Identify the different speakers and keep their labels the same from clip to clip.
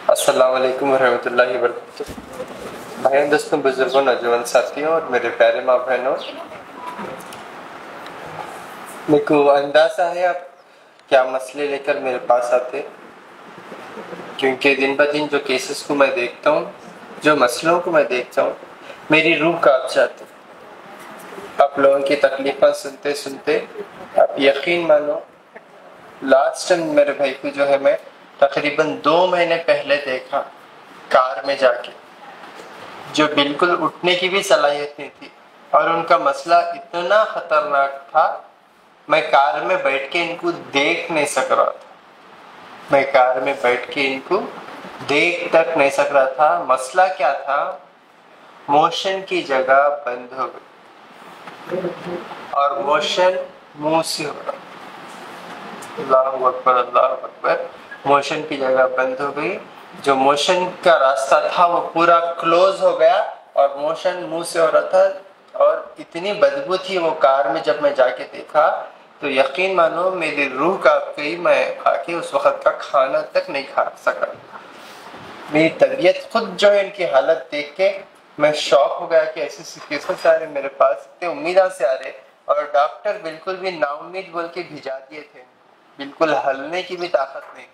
Speaker 1: अस्सलाम वालेकुम रहमतुल्लाहि व बरकातुहू। भाइयों, दोस्तों, बुजुर्गों, नौजवान साथियों और मेरे प्यारे माँ बहनों, मेरे को अंदाजा है आप क्या मसले लेकर मेरे पास आते, क्योंकि दिन ब दिन जो केसेस को मैं देखता हूँ, जो मसलों को मैं देखता हूँ, मेरी रूह कांप जाती। आप लोगों की तकलीफें सुनते सुनते आप यकीन मानो, लास्ट टाइम मेरे भाई को जो है मैं तकरीबन 2 महीने पहले देखा कार में जाके, जो बिल्कुल उठने की भी सलाहियत नहीं थी और उनका मसला इतना खतरनाक था, मैं कार में बैठ के इनको देख नहीं सक रहा था। मैं कार में बैठ के इनको देख तक नहीं सक रहा था। मसला क्या था? मोशन की जगह बंद हो गई और मोशन मुंह से हो रहा। अल्लाहु अकबर, अल्लाहु अकबर। मोशन की जगह बंद हो गई। जो मोशन का रास्ता था वो पूरा क्लोज हो गया और मोशन मुंह से हो रहा था और इतनी बदबू थी वो कार में। जब मैं जाके देखा तो यकीन मानो मेरी रूह कांप गई। मैं आके उस वक्त का खाना तक नहीं खा सका। मेरी तबीयत खुद जो है इनकी हालत देख के मैं शॉक हो गया कि ऐसे केसेस आ रहे मेरे पास, इतने उम्मीदा से आ रहे और डॉक्टर बिल्कुल भी नाउम्मीद बोल के भिजा दिए थे। बिल्कुल हलने की भी ताकत नहीं।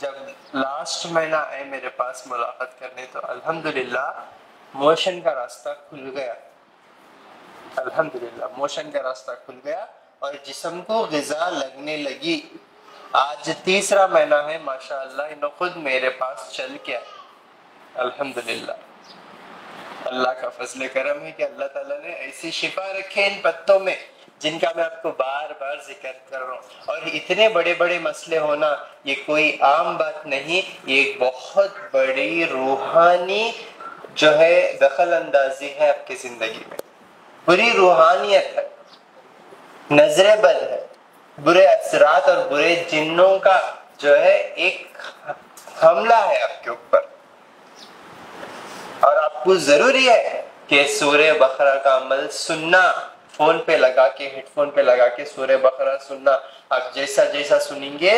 Speaker 1: जब लास्ट महीना आए मेरे पास मुलाकात करने तो अल्हम्दुलिल्लाह मोशन का रास्ता खुल गया। अल्हम्दुलिल्लाह मोशन का रास्ता खुल गया और जिस्म को ग़िज़ा लगने लगी। आज तीसरा महीना है, माशाअल्लाह इन्हों खुद मेरे पास चल के आए। अल्हम्दुलिल्लाह अल्लाह का फजल करम है कि अल्लाह ताला ने ऐसी शिफा रखे इन पत्तों में जिनका मैं आपको बार बार जिक्र कर रहा हूँ। और इतने बड़े बड़े मसले होना ये कोई आम बात नहीं, ये एक बहुत बड़ी रूहानी जो है दखल अंदाजी है आपकी जिंदगी में। बुरी रूहानियत है, नजरे बद है, बुरे असरात और बुरे जिन्नों का जो है एक हमला है आपके ऊपर। और आपको जरूरी है कि सूरे बकरा का अमल सुनना, फोन पे लगा के, हेडफोन पे लगा के सूरे बकरा सुनना। आप जैसा जैसा सुनेंगे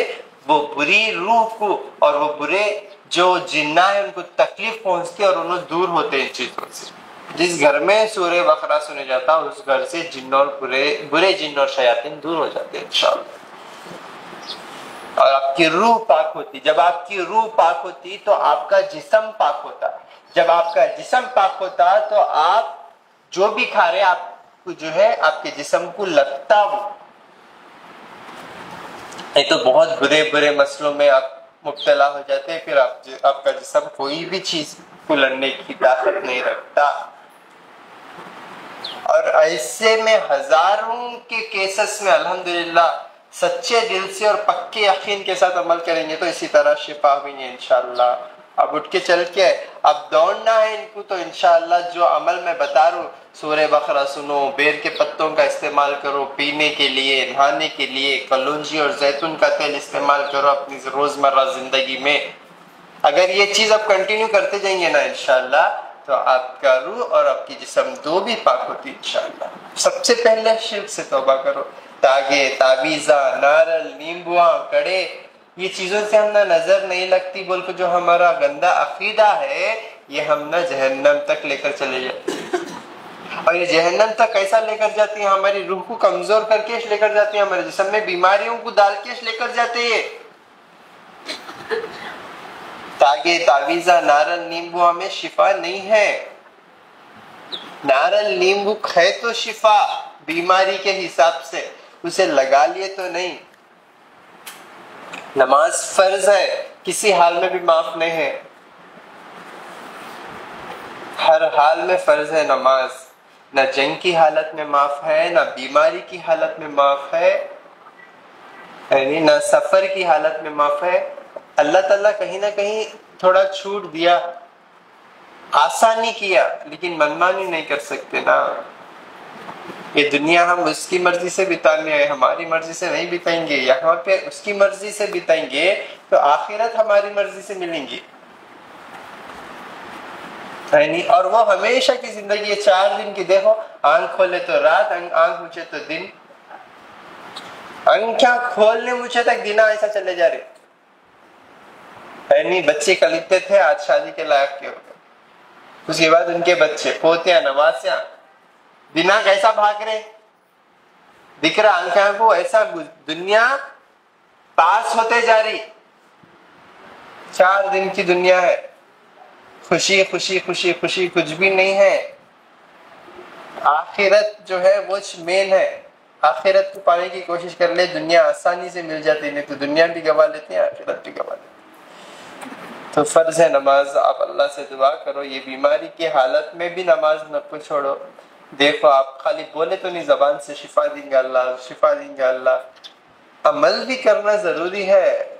Speaker 1: वो बुरी रूह को और वो बुरे जो जिन्ना है उनको तकलीफ पहुंचती है और उन्हें दूर होते हैं इन चीजों से। जिस घर में सूरे बकरा सुने जाता उस घर से जिन्न और बुरे जिन्न और शयातीन दूर हो जाते हैं इंशाअल्लाह। और आपकी रूह पाक होती। जब आपकी रूह पाक होती तो आपका जिस्म पाक होता। जब आपका जिस्म पाक होता तो आप जो भी खा रहे आपको जो है आपके जिस्म को लगता वो। नहीं तो बहुत बुरे बुरे मसलों में आप मुब्तला हो जाते हैं। फिर आपका जिस्म कोई भी चीज को लड़ने की ताकत नहीं रखता। और ऐसे में हजारों के केसेस में अल्हम्दुलिल्लाह सच्चे दिल से और पक्के यकीन के साथ अमल करेंगे तो इसी तरह शिफा होंगे इंशाअल्लाह। अब उठ के चल के अब दौड़ना है इनको तो इंशाअल्लाह जो अमल मैं बता रहा हूँ, सूरे बकरा सुनो, बेर के पत्तों का इस्तेमाल करो पीने के लिए, नहाने के लिए, कलौंजी और जैतून का तेल इस्तेमाल करो अपनी रोजमर्रा जिंदगी में। अगर ये चीज आप कंटिन्यू करते जाएंगे ना इंशाअल्लाह तो आपका रूह और आपकी जिस्म दो भी पाक होती इंशाअल्लाह। सबसे पहले शिर्क से तौबा करो। तागे, तावीज़ा, नारल, नींबुआ, कड़े, ये चीजों से हम ना नजर नहीं लगती बोल के जो हमारा गंदा अकीदा है ये हम ना जहन्नम तक लेकर चले जाते। और ये जहन्नम तक कैसा लेकर जाती है? हमारी रूह को कमजोर करके लेकर जाती है, हमारे जिस्म में बीमारियों को डाल के लेकर जाते हैं। तागे, तावीज़ा, नारल, नींबू में शिफा नहीं है। नारल नींबू है तो शिफा बीमारी के हिसाब से, उसे लगा लिए तो नहीं। नमाज फर्ज है, किसी हाल में भी माफ नहीं है। हर हाल में फर्ज है नमाज। न जंग की हालत में माफ है, न बीमारी की हालत में माफ है, यानी न सफर की हालत में माफ है। अल्लाह ताला कहीं ना कहीं थोड़ा छूट दिया, आसानी किया, लेकिन मनमानी नहीं कर सकते ना। ये दुनिया हम उसकी मर्जी से बिताने आए, हमारी मर्जी से नहीं बिताएंगे। यहाँ पे उसकी मर्जी से बिताएंगे तो आखिरत हमारी मर्जी से मिलेंगी। और वो हमेशा की जिंदगी है 4 दिन की। देखो, आंख खोले तो रात, आंख मुझे तो दिन, आंखें खोलने मुझे तक दिन ऐसा चले जा रहे। है नहीं, बच्चे कल इतने थे, आज शादी के लायक के हो गए। उसके बाद उनके बच्चे, पोतियां, नवासियां, बिना कैसा भाग रहे, दिख रहा आंखों को, ऐसा दुनिया पास होते जा रही। 4 दिन की दुनिया है, खुशी खुशी खुशी खुशी कुछ भी नहीं है। आखिरत जो है वो मेन है। आखिरत को पाने की कोशिश कर ले, दुनिया आसानी से मिल जाती, नहीं तो दुनिया भी गवा लेते हैं, आखिरत भी गवा लेते हैं। तो फर्ज है नमाज। आप अल्लाह से दुआ करो, ये बीमारी की हालत में भी नमाज न को छोड़ो। देखो आप खाली बोले तो नहीं, जबान से शिफा देंगे अल्लाह, शिफा देंगे अल्लाह, अमल भी करना जरूरी है।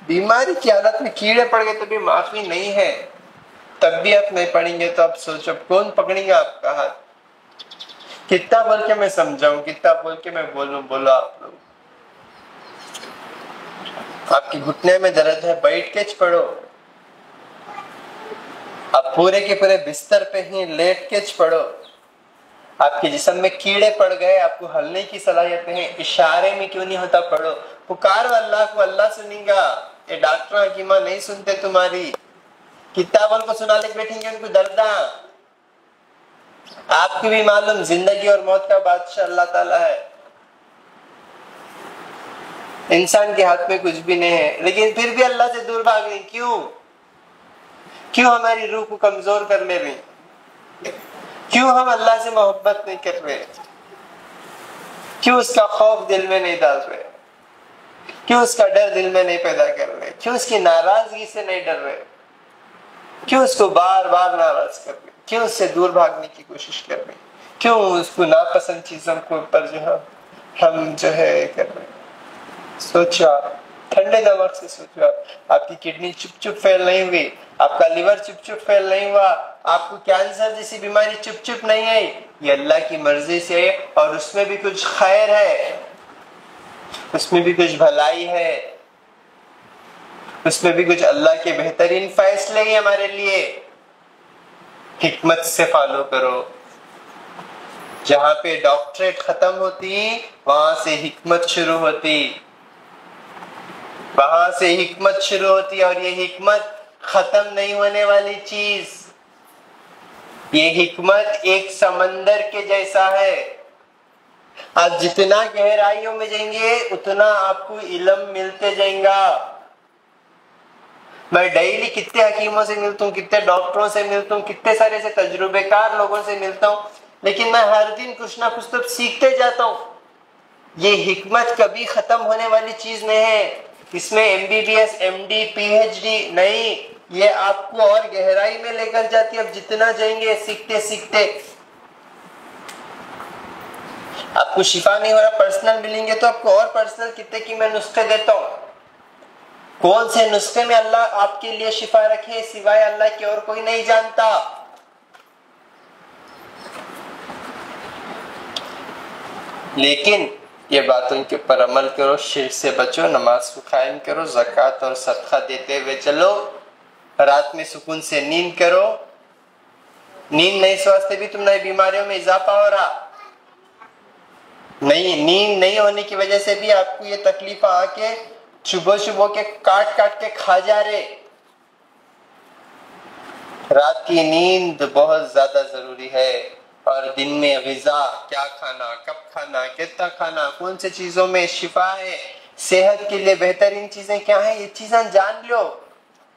Speaker 1: बीमारी की हालत में कीड़े पड़ गए तो भी माफी नहीं है, तब भी आप नहीं पढ़ेंगे तो आप सोचो कौन पकड़ेगा आपका हाथ। कितना बोल के मैं समझाऊं, कितना बोल के मैं बोलूं, बोलो आप लोग। आपके घुटने में दर्द है, बैठ के पढ़ो। आप पूरे के पूरे बिस्तर पे ही लेट के पढ़ो। आपके जिस्म में कीड़े पड़ गए, आपको हलने की सलाहियत है, इशारे में क्यों नहीं होता, पढ़ो। पुकारो अल्लाह को, अल्लाह सुनेगा। ये डॉक्टर हकीमा नहीं सुनते तुम्हारी, किताबों को सुना ले बैठेंगे, उनको दर्द। आपकी भी मालूम जिंदगी और मौत का बादशाह अल्लाह ताला है, इंसान के हाथ में कुछ भी नहीं है, लेकिन फिर भी अल्लाह से दूर भाग रही। क्यों? क्यों हमारी रूह को कमजोर कर ले रही? क्यों हम अल्लाह से मोहब्बत नहीं कर रहे? क्यों उसका खौफ दिल में नहीं डाल रहे? क्यों उसका डर दिल में नहीं पैदा कर रहे? क्यों उसकी नाराजगी से नहीं डर रहे? क्यों उसको बार बार नाराज कर रहे? क्यों उससे दूर भागने की कोशिश कर रहे? क्यों उसको नापसंद चीजों के ऊपर जो है हम जो है कर रहे? सोचो आप, ठंडे दिमाग से सोचो आप। आपकी किडनी चुप चुप फेल नहीं हुई, आपका लिवर चुप चुप फेल नहीं हुआ, आपको कैंसर जैसी बीमारी चुप चुप नहीं आई, ये अल्लाह की मर्जी से है। और उसमें भी कुछ खैर है, उसमें भी कुछ भलाई है, उसमें भी कुछ अल्लाह के बेहतरीन फैसले ही हमारे लिए। हिकमत से फॉलो करो। जहां पे डॉक्टरेट खत्म होती, वहां से हिकमत शुरू होती, वहां से हिकमत शुरू होती। और ये हिकमत खत्म नहीं होने वाली चीज, ये हिकमत एक समंदर के जैसा है। आप जितना गहराइयों में जाएंगे उतना आपको इल्म मिलते जाएगा। मैं डेली कितने हकीमों से मिलता हूँ, कितने डॉक्टरों से मिलता हूँ, कितने सारे से तजुर्बेकार लोगों से मिलता हूँ, लेकिन मैं हर दिन कुछ ना कुछ तो सीखते जाता हूँ। ये हिकमत कभी खत्म होने वाली चीज नहीं है। इसमें MBBS, MD, PhD नहीं, ये आपको और गहराई में लेकर जाती है। अब जितना जाएंगे सीखते सीखते, आपको शिफा नहीं हो रहा, पर्सनल मिलेंगे तो आपको और पर्सनल कितने की मैं नुस्खे देता हूँ। कौन से नुस्खे में अल्लाह आपके लिए शिफा रखे सिवाय अल्लाह के और कोई नहीं जानता। लेकिन ये बातों के ऊपर अमल करो, शिर्क से बचो, नमाज को कायम करो, ज़कात और सदका देते हुए चलो, रात में सुकून से नींद करो। नींद नहीं स्वास्थ्य भी तुम्हारी बीमारियों में इजाफा हो रहा नहीं। नींद नहीं होने की वजह से भी आपको ये तकलीफ आके सुबह सुबह के काट काट के खा जा रहे। रात की नींद बहुत ज्यादा जरूरी है। और दिन में ग़िज़ा, क्या खाना, कब खाना, कितना खाना, कौन से चीजों में शिफा है, सेहत के लिए बेहतरीन चीजें क्या है, ये चीजें जान लो,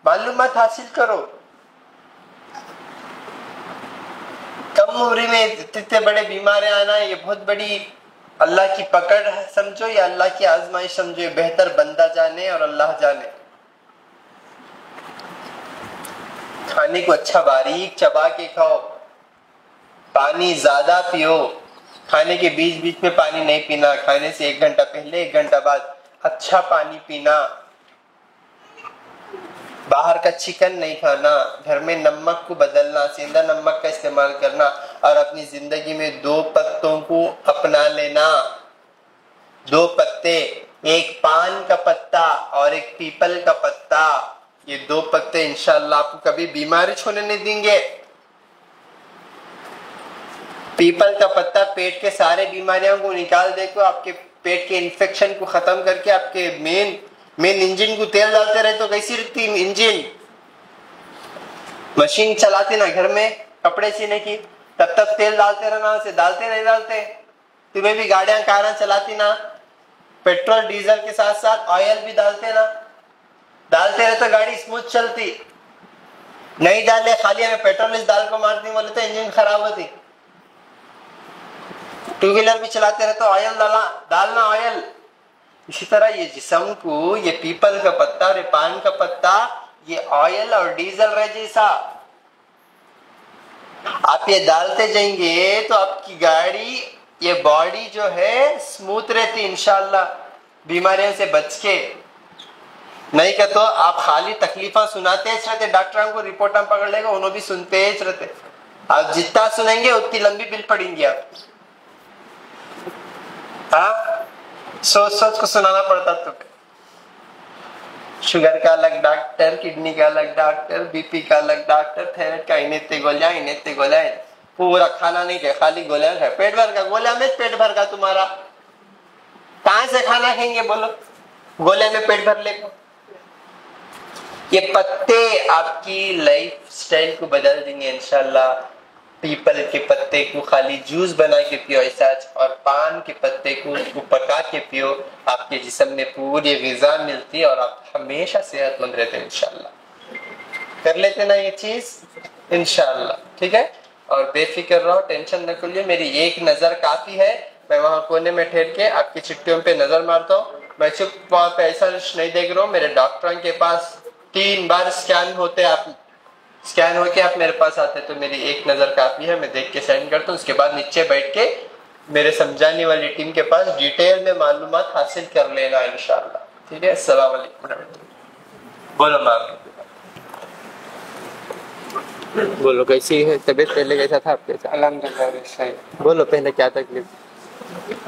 Speaker 1: मालूमात हासिल करो। कम उम्र में इतने बड़े बीमारी आना, ये बहुत बड़ी अल्लाह की पकड़ समझो या अल्लाह की आजमाइश समझो। बेहतर बंदा जाने और अल्लाह जाने। खाने को अच्छा बारीक चबा के खाओ, पानी ज्यादा पियो। खाने के बीच बीच में पानी नहीं पीना, खाने से 1 घंटा पहले 1 घंटा बाद अच्छा पानी पीना। बाहर का चिकन नहीं खाना, घर में नमक को बदलना, सेंधा नमक का इस्तेमाल करना और अपनी जिंदगी में 2 पत्तों को अपना लेना। 2 पत्ते, एक पान का पत्ता और एक पीपल का पत्ता। ये 2 पत्ते इंशाअल्लाह आपको कभी बीमारी छोड़ने नहीं देंगे। पीपल का पत्ता पेट के सारे बीमारियों को निकाल देगा, आपके पेट के इन्फेक्शन को खत्म करके आपके मेन मेन इंजन को तेल डालते रहे तो कैसी रुकती इंजन? मशीन चलाते ना घर में कपड़े सीने की, तब तक तेल डालते रहना, उसे डालते नहीं डालते? तुम्हें भी गाड़ियां कारें चलाती ना, पेट्रोल डीजल के साथ साथ ऑयल भी डालते ना, डालते रहे तो गाड़ी स्मूथ चलती। नहीं डाले खाली हमें पेट्रोल इस दाल को मारती बोले तो इंजन खराब होती। टू व्हीलर भी चलाते रहे तो ऑयल डालना ऑयल। इसी तरह ये जिस्म को, ये पीपल का पत्ता और ये पान का पत्ता, ये ऑयल और डीजल रहे जैसा। आप ये डालते जाएंगे तो आपकी गाड़ी, ये बॉडी जो है स्मूथ रहती इंशाल्लाह, बीमारियों से बच के। नहीं क्या तो आप खाली तकलीफा सुनाते रहते, डॉक्टरों को रिपोर्ट पकड़ लेगा, उन्होंने भी सुनते रहते। आप जितना सुनेंगे उतनी लंबी बिल पड़ेंगी आप। हाँ, सोच सोच को सुनाना पड़ता तो। शुगर का अलग डॉक्टर, किडनी का अलग डॉक्टर, बीपी का अलग डॉक्टर, थायराइड का इन्हें गोलियां, पूरा खाना नहीं खाए, खाली गोलियां खाए, पेट भर का गोलियां में पेट भर का तुम्हारा। कहां से खाना खाएंगे बोलो, गोले में पेट भर लेगा। ये पत्ते आपकी लाइफ स्टाइल को बदल देंगे इंशाल्लाह। पीपल के पत्ते को खाली जूस बना के पियो ऐसा, और पान के पत्ते को उसको पका के पियो, आपके जिस्म में पूरी ग़िज़ा मिलती है और आप हमेशा सेहतमंद रहते हैं इंशाल्लाह। कर लेते ना ये चीज इंशाल्लाह, ठीक है? और बेफिक्र रहो, टेंशन न करिए, मेरी एक नजर काफी है। मैं वहां कोने में ठहर के आपकी चिट्ठियों पे नजर मारता हूँ। मैं चुप वहां पे ऐसा नहीं देख रहा हूँ। मेरे डॉक्टरों के पास 3 बार स्कैन होते, आप स्कैन होके आप मेरे पास आते, तो मेरी एक नजर काफी है। मैं देख के साइन करता हूँ, उसके बाद नीचे बैठ के मेरे समझाने वाली टीम के पास डिटेल में मालूमात हासिल कर लेना इंशाल्लाह, ठीक है? अस्सलाम वालेकुम। बोलो मैम, बोलो कैसी है तबीयत? पहले कैसा था आपके साथ?
Speaker 2: अल्हम्दुलिल्लाह सही।
Speaker 1: बोलो पहले क्या तकलीफ?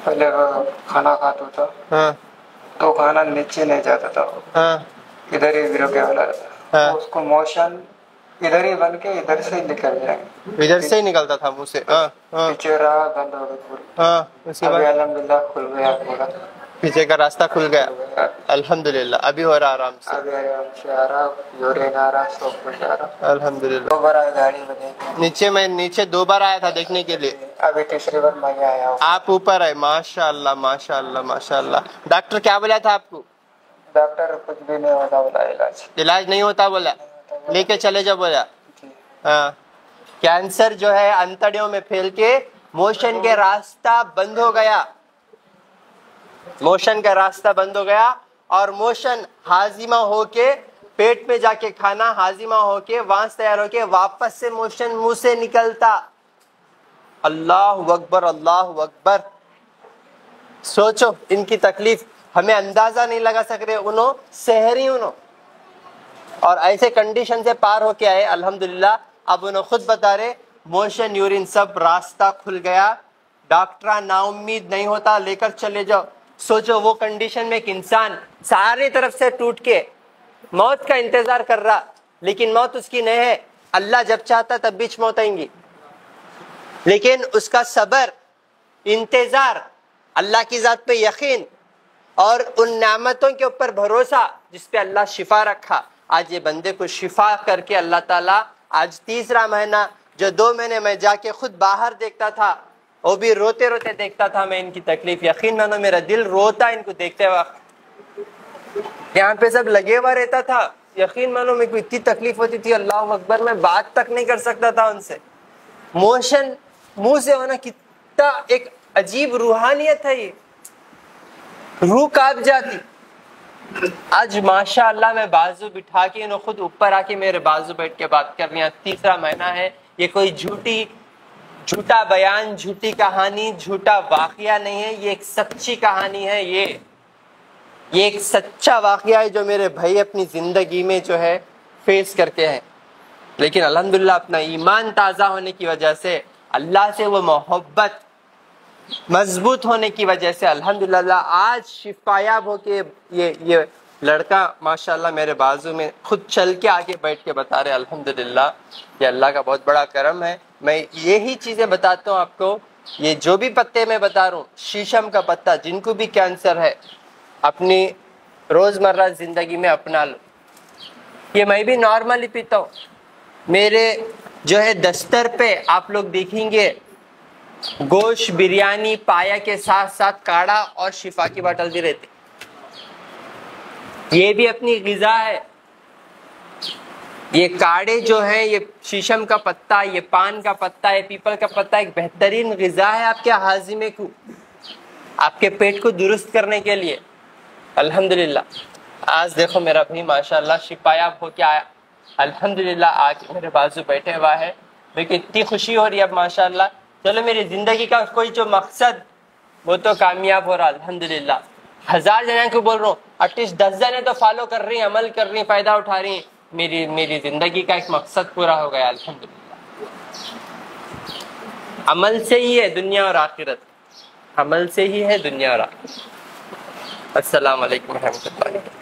Speaker 2: पहले वो खाना खाता था।
Speaker 1: हाँ।
Speaker 2: तो खाना नीचे नहीं जाता था।
Speaker 1: हाँ।
Speaker 2: इधर ही गिर के वाला था।
Speaker 1: हाँ।
Speaker 2: उसको मोशन इधर ही बन के इधर से निकल जाएगा।
Speaker 1: इधर से ही निकलता था मुंह से? हाँ। हाँ।
Speaker 2: पीछे रहा बंद हो गई पूरी।
Speaker 1: हाँ। उसके बाद
Speaker 2: अल्हम्दुलिल्लाह खुल गया पूरा,
Speaker 1: पीछे का रास्ता खुल गया अल्हम्दुलिल्लाह। अभी हो रहा आराम से?
Speaker 2: अभी आराम से आ रहा, यूरिन आ रहा, सब कुछ आ रहा
Speaker 1: अल्हम्दुलिल्लाह।
Speaker 2: 2 बार गाड़ी में देखा
Speaker 1: नीचे, मैं नीचे 2 बार आया था देखने के लिए,
Speaker 2: अभी तीसरी बार मैं आया हूँ।
Speaker 1: आप ऊपर है? माशाअल्लाह माशाअल्लाह माशाअल्लाह। डॉक्टर क्या बोला था आपको?
Speaker 2: डॉक्टर कुछ भी नहीं होता बोला,
Speaker 1: इलाज नहीं होता बोला, लेके चले जाओ बोला। हाँ। कैंसर जो है अंतड़ियों में फैल के मोशन के रास्ता बंद हो गया, मोशन का रास्ता बंद हो गया, और मोशन हाजिमा होके पेट में जाके खाना हाजिमा होके वहां से तैयार होके वापस से मोशन मुंह से निकलता। अल्लाह अकबर, अल्लाह अकबर। सोचो इनकी तकलीफ हमें अंदाजा नहीं लगा सक रहे, उन्हों सहरी उन्हों, और ऐसे कंडीशन से पार होके आए अल्हम्दुलिल्लाह। अब उन्होंने खुद बता रहे मोशन यूरिन सब रास्ता खुल गया। डॉक्टर नाउम्मीद नहीं होता, लेकर चले जाओ। सोचो वो कंडीशन में एक इंसान सारी तरफ से टूट के मौत का इंतजार कर रहा, लेकिन मौत उसकी नहीं है। अल्लाह जब चाहता तब बीच मौत आएंगी, लेकिन उसका सबर, इंतजार, अल्लाह की जात पे यकीन और उन नेमतों के ऊपर भरोसा जिस पे अल्लाह शिफा रखा। आज ये बंदे को शिफा करके अल्लाह ताला, आज 3रा महीना, जो 2 महीने मैं जाके खुद बाहर देखता था, वो भी रोते रोते देखता था मैं इनकी तकलीफ। यकीन मानो मेरा दिल रोता इनको देखते वक्त। यहाँ पे सब लगे हुआ रहता था, यकीन मानो मेरे को इतनी तकलीफ होती थी, अल्लाह अकबर, मैं बात तक नहीं कर सकता था उनसे। मोशन मुंह से होना कितना एक अजीब रूहानियत है, ये रूह कांप जाती। आज माशाअल्लाह मैं बाजू बिठा के इन्होंने खुद ऊपर आके मेरे बाजू बैठ के बात कर रही है। 3रा महीना है, ये कोई झूठा बयान, झूठी कहानी, झूठा वाकया नहीं है, ये एक सच्ची कहानी है। ये एक सच्चा वाकया है जो मेरे भाई अपनी जिंदगी में जो है फेस करके हैं। लेकिन अल्हम्दुलिल्लाह अपना ईमान ताज़ा होने की वजह से, अल्लाह से वो मोहब्बत मजबूत होने की वजह से अल्हम्दुलिल्लाह आज शिफायाब होके ये लड़का माशाल्लाह मेरे बाजू में खुद चल के आके बैठ के बता रहे अल्हम्दुलिल्लाह। ये अल्लाह का बहुत बड़ा करम है। मैं यही चीज़ें बताता हूँ आपको, ये जो भी पत्ते मैं बता रहा हूँ, शीशम का पत्ता, जिनको भी कैंसर है, अपनी रोजमर्रा जिंदगी में अपना लो। ये मैं भी नॉर्मली पीता हूँ। मेरे जो है दस्तर पे आप लोग देखेंगे गोश्त, बिरयानी, पाया के साथ साथ काढ़ा और शिफा की बोतल भी रहती। ये भी अपनी ग़िज़ा है। ये काढ़े जो है, ये शीशम का पत्ता, ये पान का पत्ता, ये पीपल का पत्ता एक बेहतरीन ग़िज़ा है आपके हाजिमे को, आपके पेट को दुरुस्त करने के लिए। अल्हम्दुलिल्लाह आज देखो मेरा भाई माशाल्लाह शिफायाब हो के आया, अल्हम्दुलिल्लाह आके मेरे बाजू बैठे हुआ है। देखिए इतनी खुशी हो रही है अब माशाल्लाह। चलो मेरी ज़िंदगी का कोई जो मकसद वो तो कामयाब हो रहा अल्हम्दुलिल्लाह। 1000 जने को बोल रहा हूँ, एटलीस्ट 10 जने तो फॉलो कर रही हैं, अमल कर रही हैं, फ़ायदा उठा रही हैं। मेरी ज़िंदगी का एक मकसद पूरा हो गया अल्हम्दुलिल्लाह। अमल से ही है दुनिया और आखिरत, अमल से ही है दुनिया और आखिरत। अस्सलाम वालेकुम रहमतुल्लाह।